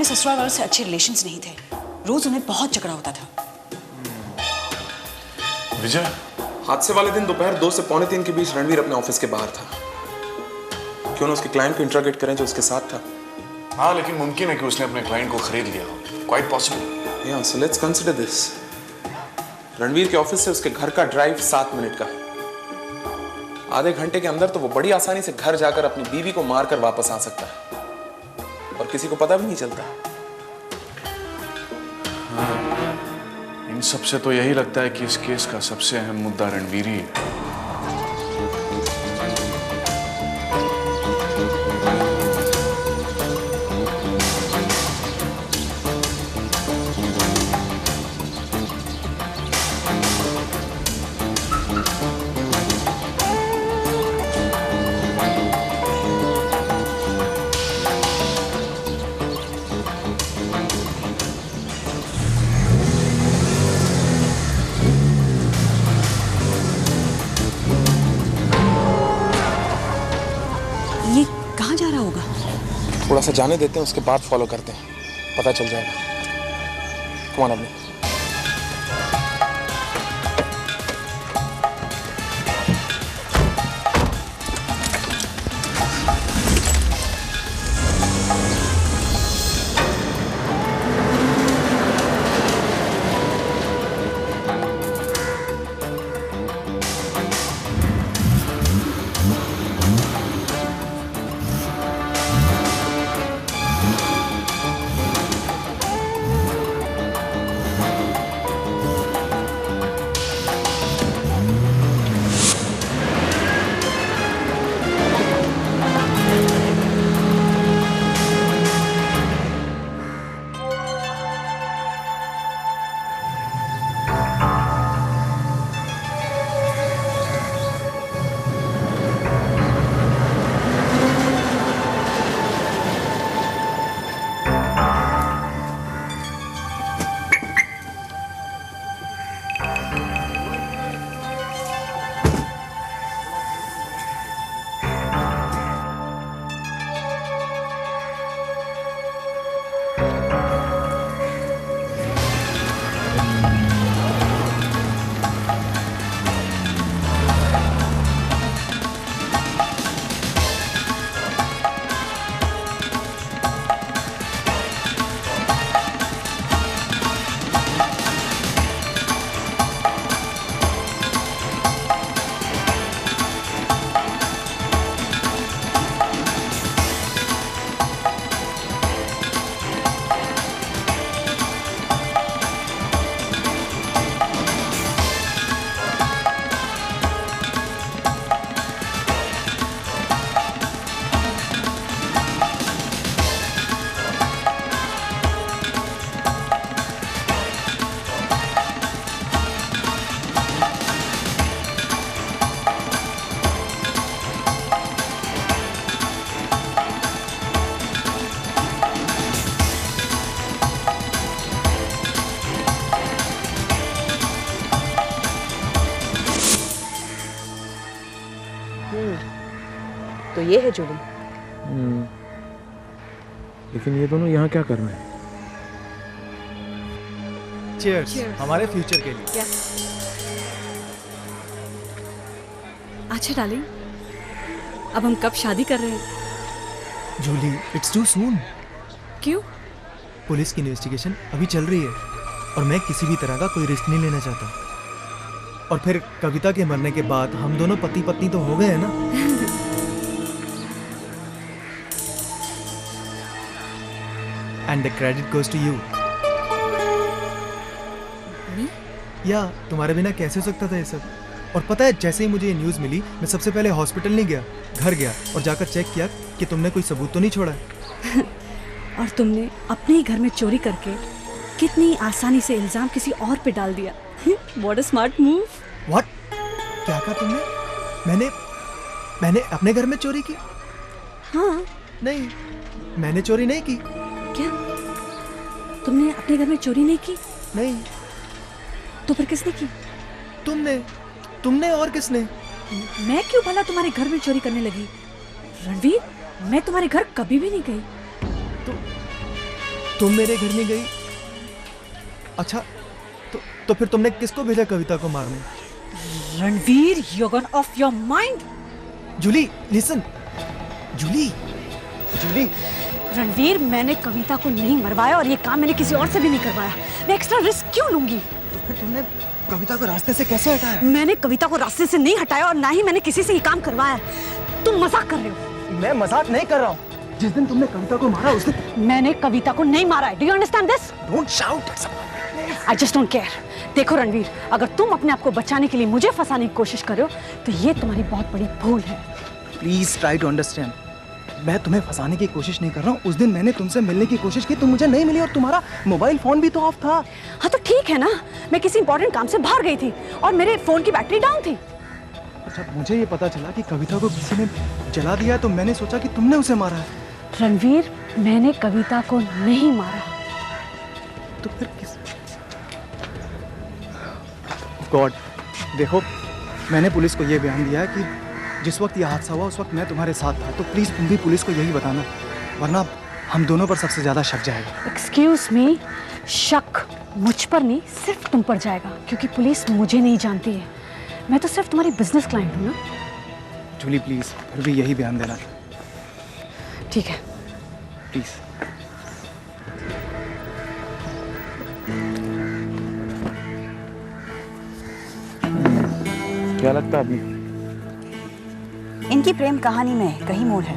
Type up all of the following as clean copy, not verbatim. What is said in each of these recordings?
अपने ससुराल वालों से अच्छे रिलेशंस नहीं थे, रोज उन्हें बहुत झगड़ा होता था। विजय, हादसे वाले दिन दोपहर 2 से पौने 3 के बीच रणवीर अपने ऑफिस के बाहर था। क्यों ना उसके क्लाइंट को इंटरोगेट करें जो उसके साथ था। हाँ, लेकिन मुमकिन है कि उसने अपने क्लाइंट को खरीद लिया हो। Quite possible. Yeah so let's consider this. Ranveer के ऑफिस से उसके घर का ड्राइव 7 मिनट का है। आधे घंटे के अंदर तो वो बड़ी आसानी से घर जाकर अपनी बीवी को मारकर वापस आ सकता है और किसी को पता भी नहीं चलता। हाँ, इन सब से तो यही लगता है कि इस केस का सबसे अहम मुद्दा रणवीर ही है। थोड़ा सा जाने देते हैं, उसके बाद फॉलो करते हैं, पता चल जाएगा। कम ऑन अभी। तो ये है जोड़ी। लेकिन ये दोनों यहाँ क्या कर रहे हैं? चीयर्स हमारे फ्यूचर के लिए। अच्छा डार्लिंग, अब हम कब शादी कर रहे हैं? Julie, it's too soon. क्यों? पुलिस की इन्वेस्टिगेशन अभी चल रही है और मैं किसी भी तरह का कोई रिस्क नहीं लेना चाहता। और फिर कविता के मरने के बाद हम दोनों पति पत्नी तो हो गए हैं ना। And the credit goes to you. या तुम्हारे बिना कैसे हो सकता था ये सब? और पता है, जैसे ही मुझे ये न्यूज़ मिली, मैं सबसे पहले हॉस्पिटल नहीं गया, घर गया और जाकर चेक किया कि तुमने कोई सबूत तो नहीं छोड़ा है। और तुमने अपने ही घर में चोरी करके कितनी आसानी से इल्जाम किसी और पे डाल दिया। What a smart move! What? क्या कहा तुमने? मैंने अपने घर में चोरी की? हाँ। नहीं, मैंने चोरी नहीं की। क्या? तुमने अपने घर में चोरी नहीं की? नहीं। तो फिर किसने की? तुमने और किसने? मैं क्यों भला तुम्हारे घर में चोरी करने लगी? रणवीर, मैं तुम्हारे घर कभी भी नहीं गई। तुम मेरे घर नहीं गई? अच्छा, तो फिर तुमने किसको भेजा कविता को मारने? Ranveer, you gone off your mind. Julie, listen. Julie, Julie. Ranveer, मैंने कविता को नहीं मरवाया और ये काम मैंने किसी और से भी नहीं करवाया। मैं एक्स्ट्रा रिस्क क्यों लूंगी? तो फिर तुमने कविता को रास्ते से कैसे हटाया? मैंने कविता को रास्ते से नहीं हटाया और ना ही मैंने किसी से ये काम करवाया। तुम मजाक कर रहे हो। मैं मजाक नहीं कर रहा हूँ। जिस दिन तुमने कविता को मारा उस दिन मैंने कविता को नहीं मारा है। Do you understand this? Don't shout. I just don't care. देखो रणवीर, अगर तुम अपने आप को बचाने के लिए मुझे फंसाने की कोशिश कर रहे हो तो ये तुम्हारी बहुत बड़ी भूल है। Please try to understand. मैं तुम्हें फंसाने की कोशिश नहीं कर रहा हूँ। उस दिन मैंने तुमसे मिलने की कोशिश की, तुम मुझे नहीं मिली और तुम्हारा मोबाइल फोन भी तो ऑफ था। हाँ तो ठीक है ना, मैं किसी इंपॉर्टेंट काम से बाहर गई थी और मेरे फोन की बैटरी डाउन थी। अच्छा, मुझे ये पता चला कि कविता को किसी ने जला दिया है तो मैंने सोचा कि तुमने उसे मारा है। रणवीर, मैंने कविता को नहीं मारा। तो फिर किस? गॉड, देखो, मैंने पुलिस को यह बयान दिया है कि जिस वक्त यह हादसा हुआ उस वक्त मैं तुम्हारे साथ था। तो प्लीज तुम भी पुलिस को यही बताना, वरना हम दोनों पर सबसे ज्यादा शक जाएगा। एक्सक्यूज मी, शक मुझ पर नहीं सिर्फ तुम पर जाएगा, क्योंकि पुलिस मुझे नहीं जानती है। मैं तो सिर्फ तुम्हारी बिजनेस क्लाइंट हूँ ना। जूली प्लीज फिर भी यही बयान देना। ठीक है, प्लीज। क्या लगता है अभी? इनकी प्रेम कहानी में कहीं मोड़ है।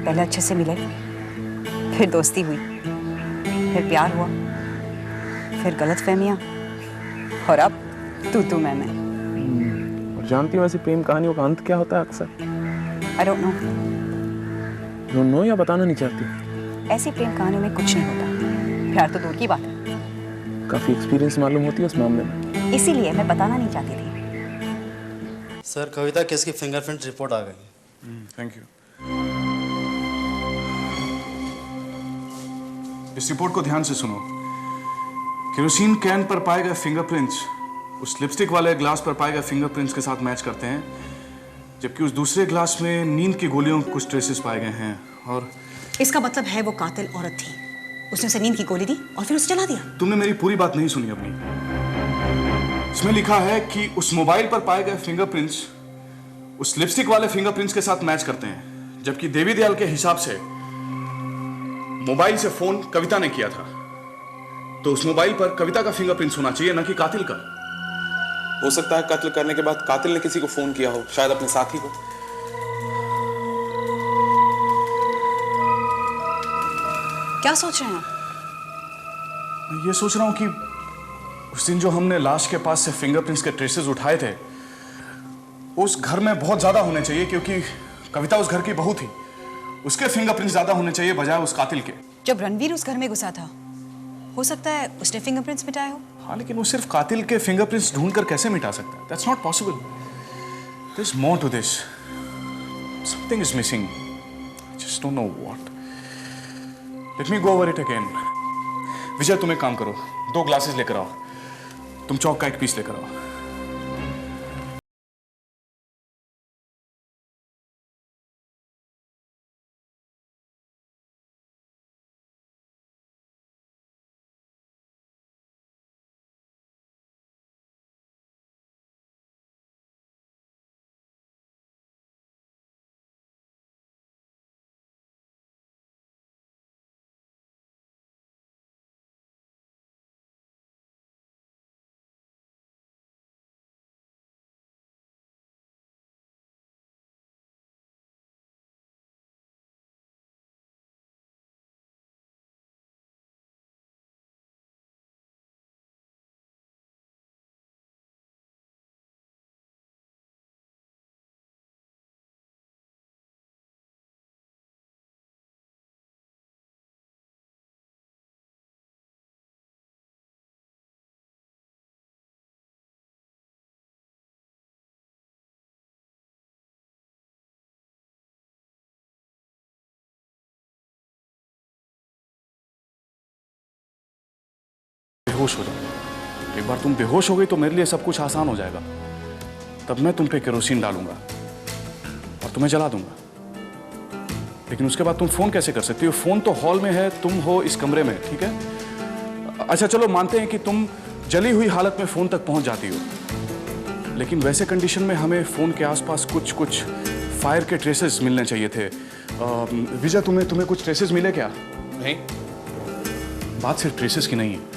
पहले अच्छे से मिले, फिर दोस्ती हुई, फिर प्यार हुआ, फिर गलतफहमियां और अब तू मैं। और जानती हो वैसे प्रेम कहानियों का अंत क्या होता है अक्सर? I don't know. या बताना नहीं चाहती? ऐसी प्रेम कहानियों में कुछ नहीं होता। प्यार तो दूर की बात है। काफी एक्सपीरियंस मालूम होती है उस मामले में। इसीलिए मैं बताना नहीं चाहती थी। सर, कविता केस की फिंगरप्रिंट रिपोर्ट आ गई। Thank you. इस रिपोर्ट को ध्यान से सुनो। केरोसिन कैन पर पाए गए फिंगरप्रिंट्स उस लिपस्टिक वाले ग्लास पर पाए गए फिंगरप्रिंट्स के साथ मैच करते हैं, जबकि उस दूसरे ग्लास में नींद की गोलियों के कुछ ट्रेसेस पाए गए हैं। और इसका मतलब है वो कातिल औरत थी। उसने उसे नींद की गोली दी और फिर उसे जला दिया। तुमने मेरी पूरी बात नहीं सुनी अपनी। इसमें लिखा है कि उस मोबाइल पर पाए गए फिंगरप्रिंट्स उस लिपस्टिक वाले फिंगरप्रिंट्स के साथ मैच करते हैं, जबकि देवी दयाल के हिसाब से मोबाइल से फोन कविता ने किया था। तो उस मोबाइल पर कविता का फिंगरप्रिंट्स होना चाहिए, न कि कातिल का। हो सकता है कत्ल करने के बाद कातिल ने किसी को फोन किया हो, शायद अपने साथी को। क्या सोच रहे हैं आप? मैं ये सोच रहा हूं कि उस दिन जो हमने लाश के पास से फिंगरप्रिंट्स के ट्रेसेस उठाए थे, उस घर में बहुत ज्यादा होने चाहिए, क्योंकि कविता उस घर की बहू थी। उसके फिंगरप्रिंट्स ज्यादा होने चाहिए बजाय उस कातिल के। जब रणवीर उस घर में घुसा था, हो सकता है उसने फिंगरप्रिंट्स मिटाए हो। हाँ, लेकिन वो सिर्फ कातिल के फिंगरप्रिंट्स ढूंढकर कैसे मिटा सकता है? That's not possible. There's more to this. Something is missing. I just don't know what. Let me go over it again. विजय, तुम एक काम करो, 2 ग्लासेस लेकर आओ। तुम चौक का एक पीस लेकर आओ। बेहोश हो जाओ। एक बार तुम बेहोश हो गई तो मेरे लिए सब कुछ आसान हो जाएगा। तब मैं तुम पे केरोसिन डालूंगा और तुम्हें जला दूंगा। लेकिन उसके बाद तुम फोन कैसे कर सकती हो? फोन तो हॉल में है, तुम हो इस कमरे में, ठीक है? अच्छा चलो मानते हैं कि तुम जली हुई हालत में फोन तक पहुंच जाती हो, लेकिन वैसे कंडीशन में हमें फोन के आसपास कुछ फायर के ट्रेसेस मिलने चाहिए थे। विजय, तुम्हें कुछ ट्रेसेस मिले क्या? नहीं। बात सिर्फ ट्रेसेस की नहीं है।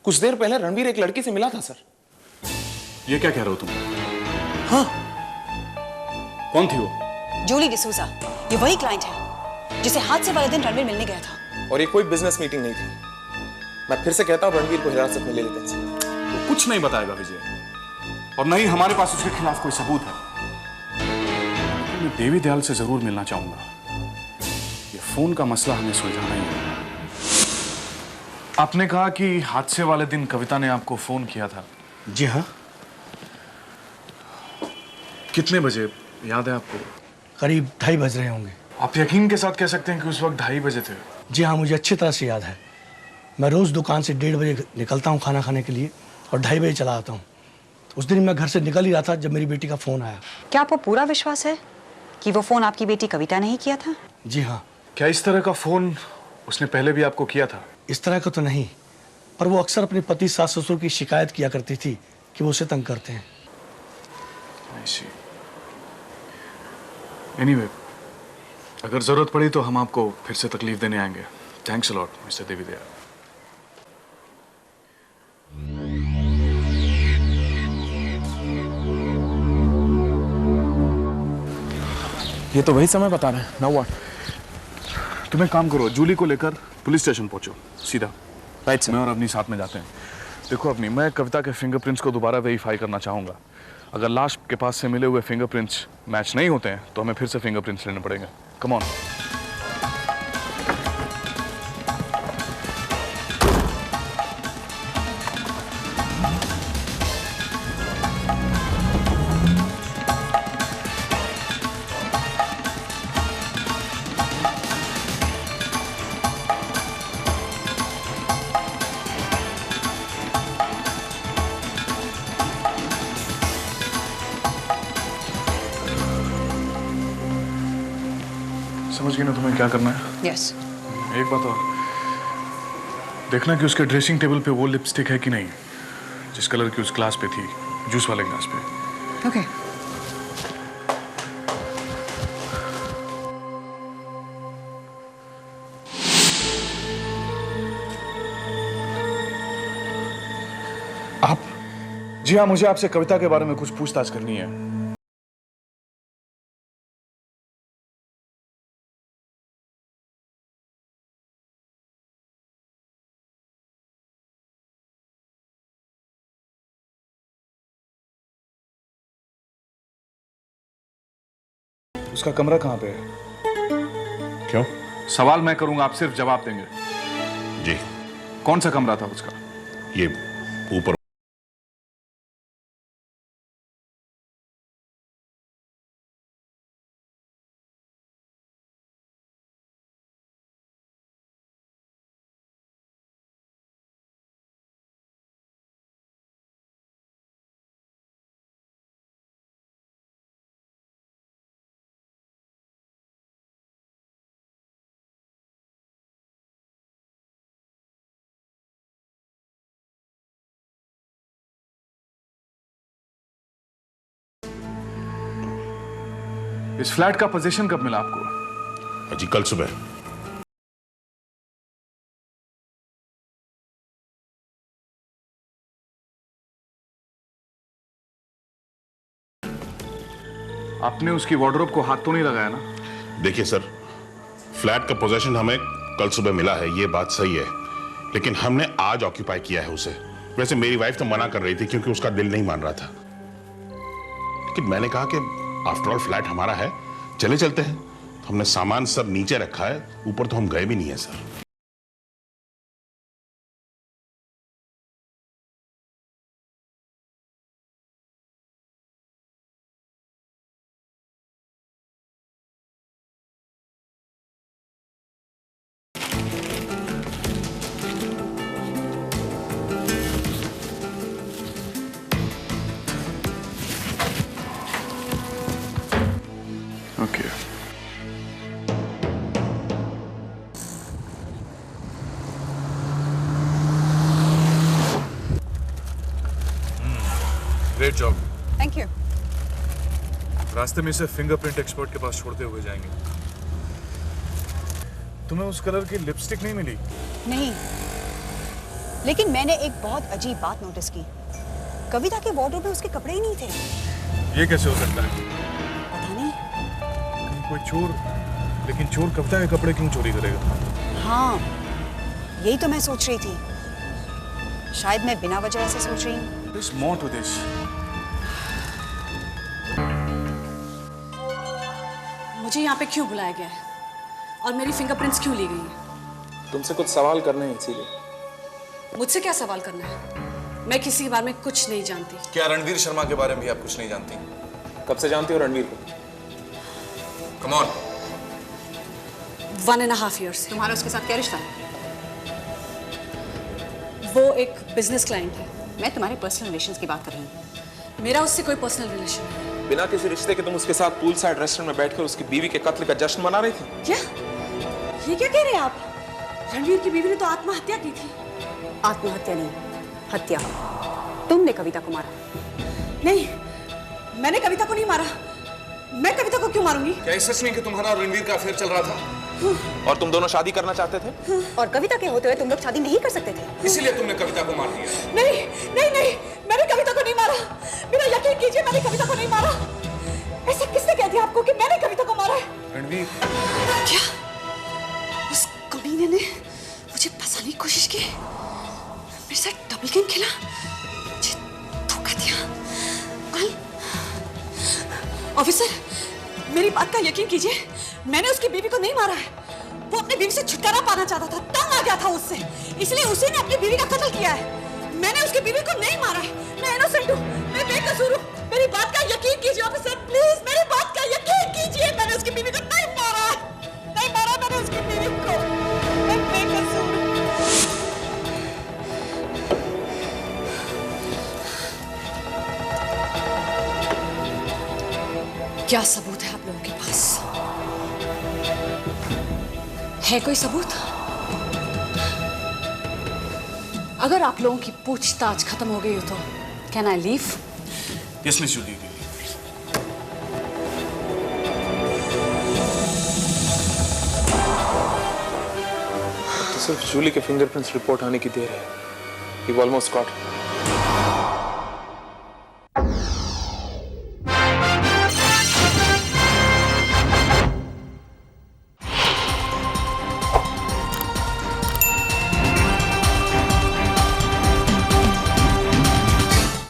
कुछ देर पहले रणवीर एक लड़की से मिला था सर। ये क्या कह रहे हो तुम? हाँ। कौन थी वो? जूली डिसूजा, ये वही क्लाइंट है जिसे हादसे वाले दिन रणवीर मिलने गया था। और ये कोई बिजनेस मीटिंग नहीं थी। मैं फिर से कहता हूं रणवीर को हिरासत में ले लेते हैं सर। वो कुछ नहीं बताएगा विजय, और नहीं हमारे पास उसके खिलाफ कोई सबूत है। लेकिन मैं देवी दयाल से जरूर मिलना चाहूंगा। ये फोन का मसला हमें सुलझाना ही है। आपने कहा कि हादसे वाले दिन कविता ने आपको फोन किया था। जी हाँ। कितने बजे याद है आपको? करीब 2:30 बज रहे होंगे। आप यकीन के साथ कह सकते हैं कि उस वक्त 2:30 बजे थे? जी हाँ, मुझे अच्छी तरह से याद है। मैं रोज़ दुकान से 1:30 बजे निकलता हूँ खाना खाने के लिए और 2:30 बजे चला आता हूँ। उस दिन मैं घर से निकल ही रहा था जब मेरी बेटी का फ़ोन आया। क्या आपको पूरा विश्वास है कि वो फोन आपकी बेटी कविता ने ही किया था? जी हाँ। क्या इस तरह का फोन उसने पहले भी आपको किया था? इस तरह का तो नहीं, पर वो अक्सर अपने पति सास ससुर की शिकायत किया करती थी कि वो उसे तंग करते हैं। एनीवे, अगर जरूरत पड़ी तो हम आपको फिर से तकलीफ देने आएंगे। थैंक्स अ लॉट मिस्टर देवी दयाल। ये तो वही समय बता रहे हैं। Now what? तुम एक काम करो, जूली को लेकर पुलिस स्टेशन पहुंचो सीधा। Right sir. मैं और अपनी साथ में जाते हैं। देखो अपनी, मैं कविता के फिंगरप्रिंट्स को दोबारा वेरीफाई करना चाहूंगा। अगर लाश के पास से मिले हुए फिंगरप्रिंट्स मैच नहीं होते हैं तो हमें फिर से फिंगरप्रिंट्स लेने पड़ेंगे। Come on. समझ गए ना तुम्हें क्या करना है? यस। एक बात और, देखना कि उसके ड्रेसिंग टेबल पे वो लिपस्टिक है कि नहीं जिस कलर की उस ग्लास पे थी, जूस वाले ग्लास पे। ओके। आप? जी हाँ, मुझे आपसे कविता के बारे में कुछ पूछताछ करनी है। उसका कमरा कहाँ पे है? क्यों? सवाल मैं करूंगा, आप सिर्फ जवाब देंगे। जी। कौन सा कमरा था उसका? ये ऊपर। इस फ्लैट का पोजीशन कब मिला आपको? जी कल सुबह। आपने उसकी वार्डरोब को हाथ तो नहीं लगाया ना? देखिए सर, फ्लैट का पोजीशन हमें कल सुबह मिला है, ये बात सही है। लेकिन हमने आज ऑक्यूपाई किया है उसे। वैसे मेरी वाइफ तो मना कर रही थी क्योंकि उसका दिल नहीं मान रहा था, लेकिन मैंने कहा कि आफ्टर ऑल फ्लैट हमारा है, चले चलते हैं। तो हमने सामान सब नीचे रखा है, ऊपर तो हम गए भी नहीं है sir. Okay great job. Thank you. रास्ते में इसे फिंगरप्रिंट एक्सपर्ट के पास छोड़ते हुए जाएंगे। तुम्हें उस कलर की लिपस्टिक नहीं मिली? नहीं, लेकिन मैंने एक बहुत अजीब बात नोटिस की। कविता के वार्डरोब में उसके कपड़े ही नहीं थे। ये कैसे हो सकता है? पता नहीं। कोई चोर, लेकिन चोर कविता के कपड़े क्यों चोरी करेगा? हाँ, यही तो मैं सोच रही थी। शायद मैं बिना वजह ऐसे सोच रही हूँ। There's more to this. मुझे यहाँ पे क्यों बुलाया गया है और मेरी फिंगरप्रिंट्स क्यों ली गई हैं? तुमसे कुछ सवाल करने हैं इसीलिए। मुझसे क्या सवाल करना है? मैं किसी के बारे में कुछ नहीं जानती। क्या रणवीर शर्मा के बारे में भी आप कुछ नहीं जानती? कब से जानती हो रणवीर को? Come on. 1.5 years से। तुम्हारा उसके साथ क्या रिश्ता है? वो एक बिजनेस क्लाइंट है। मैं तुम्हारे पर्सनल रिलेशंस की बात कर रही हूँ। मेरा उससे कोई पर्सनल रिलेशन नहीं। बिना किसी रिश्ते के तुम उसके साथ पूल साइड रेस्टोरेंट में बैठकर उसकी बीवी के कत्ल का जश्न मना रही थी? क्या? ये क्या कह रहे हैं आप? रणवीर की बीवी ने तो आत्महत्या की थी। आत्महत्या नहीं, हत्या। तुमने कविता को मारा। नहीं, मैंने कविता को नहीं मारा। मैं कविता को क्यों मारूंगी? क्या सच नहीं कि तुम्हारा और रणवीर का अफेयर चल रहा था? और तुम दोनों शादी करना चाहते थे? और कविता के होते हुए तुम लोग शादी नहीं कर सकते थे। इसीलिए तुमने कविता को मार दिया? नहीं, नहीं, नहीं, मैंने कविता को नहीं मारा। मेरा यकीन कीजिए, मैंने कविता को नहीं मारा। ऐसा किसने कह दिया आपको कि मैंने कविता को मारा है? रणवीर। क्या? उस कमीने ने मुझे फंसाने की कोशिश की, मेरे साथ डबल गेम खेला, मुझे धोखा दिया। ऑफिसर, मेरी बात का यकीन कीजिए, मैंने उसकी बीवी को नहीं मारा है। वो अपनी बीवी से छुटकारा पाना चाहता था, तंग आ गया था उससे, इसलिए उसी ने अपनी बीवी का कत्ल किया है। मैंने उसकी बीवी को नहीं मारा है। मैं इनोसेंट हूँ, मैं बेकसूर हूँ। मेरी बात का यकीन कीजिए ऑफिसर, प्लीज मेरी बात का यकीन कीजिए। मैंने उसकी बीवी को नहीं मारा है, नहीं मारा मैंने उसकी बीवी को। मैं बेकसूर हूँ। क्या सबूत है आप लोगों के पास? है कोई सबूत? अगर आप लोगों की पूछताछ खत्म हो गई हो तो can I leave? Yes miss Julie. तो सिर्फ जूली के फिंगरप्रिंट्स रिपोर्ट आने की देर है। You've almost got it.